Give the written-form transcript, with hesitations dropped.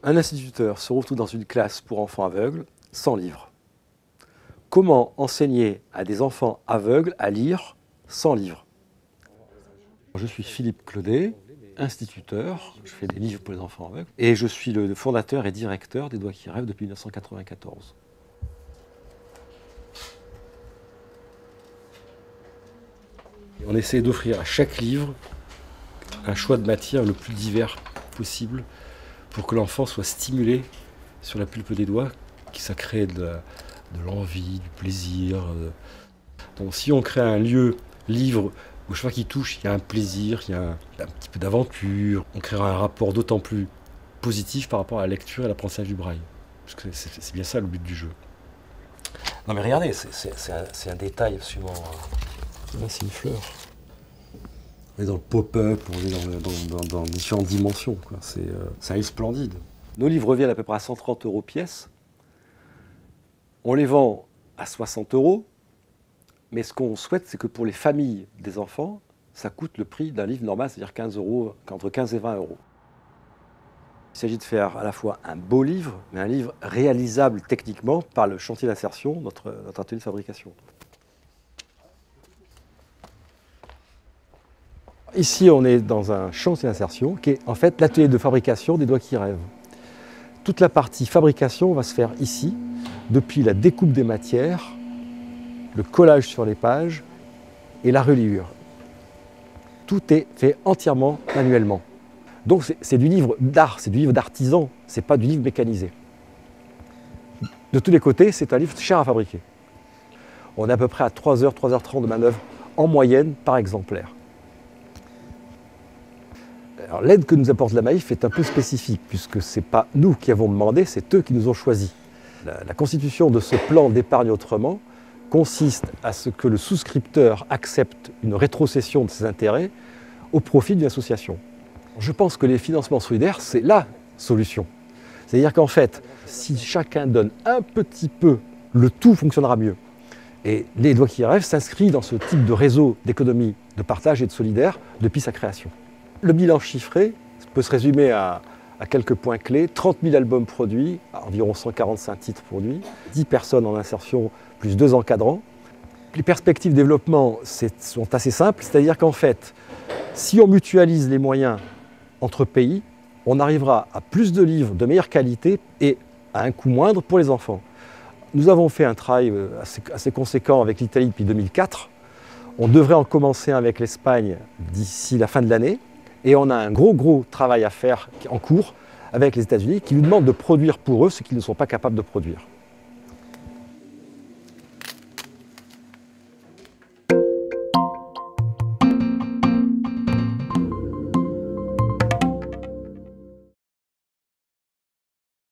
Un instituteur se retrouve dans une classe pour enfants aveugles sans livre. Comment enseigner à des enfants aveugles à lire sans livre? Je suis Philippe Claudet, instituteur, je fais des livres pour les enfants aveugles, et je suis le fondateur et directeur des Doigts qui rêvent depuis 1994. On essaie d'offrir à chaque livre un choix de matière le plus divers possible pour que l'enfant soit stimulé sur la pulpe des doigts, que ça crée de l'envie, du plaisir. Donc si on crée un lieu livre où chaque fois qu'il touche, il y a un plaisir, il y a un petit peu d'aventure, on créera un rapport d'autant plus positif par rapport à la lecture et l'apprentissage du braille. Parce que c'est bien ça le but du jeu. Non mais regardez, c'est un détail absolument... Là c'est une fleur. On est dans le pop-up, on est dans différentes dimensions. C'est un livre splendide. Nos livres reviennent à peu près à 130 € pièce. On les vend à 60 €. Mais ce qu'on souhaite, c'est que pour les familles des enfants, ça coûte le prix d'un livre normal, c'est-à-dire 15 €, entre 15 et 20 €. Il s'agit de faire à la fois un beau livre, mais un livre réalisable techniquement par le chantier d'insertion, notre atelier de fabrication. Ici, on est dans un chantier d'insertion qui est en fait l'atelier de fabrication des Doigts qui rêvent. Toute la partie fabrication va se faire ici, depuis la découpe des matières, le collage sur les pages et la reliure. Tout est fait entièrement manuellement. Donc c'est du livre d'art, c'est du livre d'artisan, c'est pas du livre mécanisé. De tous les côtés, c'est un livre cher à fabriquer. On est à peu près à 3 heures, 3h30 de manœuvre en moyenne par exemplaire. Alors l'aide que nous apporte la Maïf est un peu spécifique, puisque ce n'est pas nous qui avons demandé, c'est eux qui nous ont choisis. La constitution de ce plan d'épargne autrement consiste à ce que le souscripteur accepte une rétrocession de ses intérêts au profit d'une association. Je pense que les financements solidaires, c'est la solution. C'est-à-dire qu'en fait, si chacun donne un petit peu, le tout fonctionnera mieux. Et les Doigts qui rêvent s'inscrit dans ce type de réseau d'économie, de partage et de solidaire depuis sa création. Le bilan chiffré peut se résumer à quelques points clés. 30 000 albums produits, environ 145 titres produits, 10 personnes en insertion plus 2 encadrants. Les perspectives de développement sont assez simples, c'est-à-dire qu'en fait, si on mutualise les moyens entre pays, on arrivera à plus de livres de meilleure qualité et à un coût moindre pour les enfants. Nous avons fait un travail assez conséquent avec l'Italie depuis 2004. On devrait en commencer avec l'Espagne d'ici la fin de l'année. Et on a un gros travail à faire en cours avec les États-Unis qui nous demandent de produire pour eux ce qu'ils ne sont pas capables de produire.